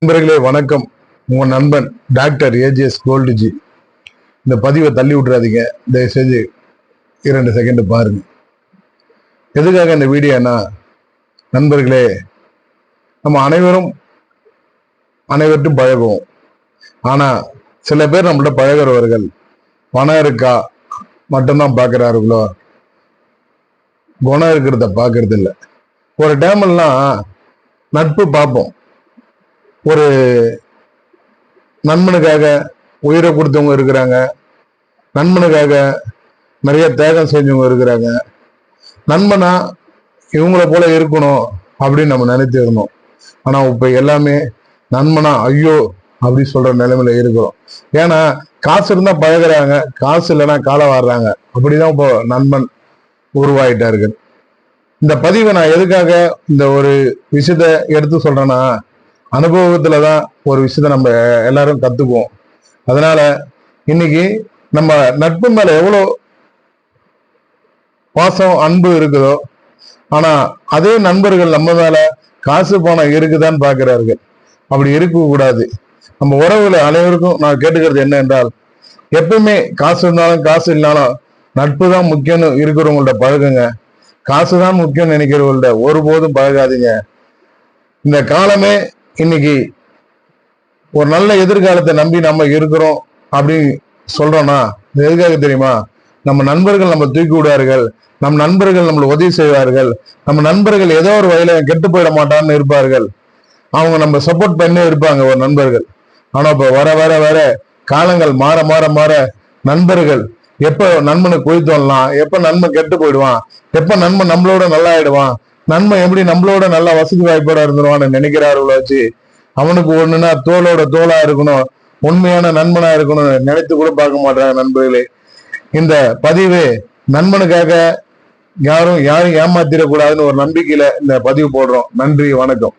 நண்பர்களே வணக்கம். உங்க நண்பன் டாக்டர் ஏஜிஎஸ் கோல்டுஜி. இந்த பதிவை தள்ளி விட்டுறாதீங்க, தயவு செஞ்சு 2 செகண்ட் பாருங்க. எதுக்காக இந்த வீடியோனா, நண்பர்களே, நம்ம அனைவர்கிட்டும் பழகுவோம். ஆனா சில பேர் நம்மள்ட்ட பழகிறவர்கள் பணம் இருக்கா மட்டும்தான் பார்க்கிறார்களோ, குணம் இருக்கிறத பார்க்கறது இல்லை. ஒரு டைம்லாம் நட்பு பார்ப்போம். ஒரு நண்பனுக்காக உயிரை கொடுத்தவங்க இருக்கிறாங்க, நண்பனுக்காக நிறைய தியாகம் செஞ்சவங்க இருக்கிறாங்க. நண்பனா இவங்களை போல இருக்கணும் அப்படின்னு நம்ம நினைத்து இருந்தோம். ஆனா இப்ப எல்லாமே நண்பனா ஐயோ அப்படின்னு சொல்ற நிலைமையில இருக்கிறோம். ஏன்னா காசு இருந்தா பழகுறாங்க, காசு இல்லைன்னா காலை வாடுறாங்க. அப்படிதான் இப்போ நண்பன் உருவாயிட்டார்கள். இந்த பதிவை நான் எதுக்காக இந்த ஒரு விஷயத்த எடுத்து சொல்றேன்னா, அனுபவத்துலதான் ஒரு விஷயத்த நம்ம எல்லாரும் கத்துக்குவோம். அதனால இன்னைக்கு நம்ம நட்பு மேல எவ்வளவு பாசம் அன்பு இருக்குதோ, ஆனா அதே நண்பர்கள் நம்ம மேல காசு பணம் இருக்குதான்னு பாக்குறார்கள். அப்படி இருக்க கூடாது. நம்ம உறவுகளை அனைவருக்கும் நான் கேட்டுக்கிறது என்ன என்றால், எப்பவுமே காசு இருந்தாலும் காசு இல்லைனாலும் நட்பு தான் முக்கியம்னு இருக்கிறவங்கள்ட்ட பழகுங்க. காசுதான் முக்கியம் நினைக்கிறவங்கள்ட்ட ஒருபோதும் பழகாதீங்க. இந்த காலமே இன்னைக்கு ஒரு நல்ல எதிர்காலத்தை நம்பி நம்ம இருக்கிறோம் அப்படின்னு சொல்றோம்னா எதுக்காக தெரியுமா? நம்ம நண்பர்கள் நம்ம தூக்கி விடுவார்கள், நம் நண்பர்கள் நம்மளை உதவி செய்வார்கள், நம்ம நண்பர்கள் ஏதோ ஒரு வகையில கெட்டு போயிட மாட்டான்னு இருப்பார்கள். அவங்க நம்ம சப்போர்ட் பண்ணி இருப்பாங்க ஒரு நண்பர்கள். ஆனா இப்ப வர வர வர காலங்கள் மாற மாற மாற நண்பர்கள் எப்ப நண்பனை குளித்தோம்லாம், எப்ப நண்பன் கெட்டு போயிடுவான், எப்ப நண்பன் நம்மளோட நல்லா ஆயிடுவான், நண்பன் எப்படி நம்மளோட நல்லா வசதி வாய்ப்போட இருந்துருவான்னு நினைக்கிறார்களோ வச்சு, அவனுக்கு ஒண்ணுன்னா தோளோட தோளா இருக்கணும், உண்மையான நண்பனா இருக்கணும் நினைத்து கூட பார்க்க மாட்டாங்க நண்பர்களே. இந்த பதிவு நண்பனுக்காக யாரும் ஏமாத்திடக்கூடாதுன்னு ஒரு நம்பிக்கையில இந்த பதிவு போடுறோம். நன்றி, வணக்கம்.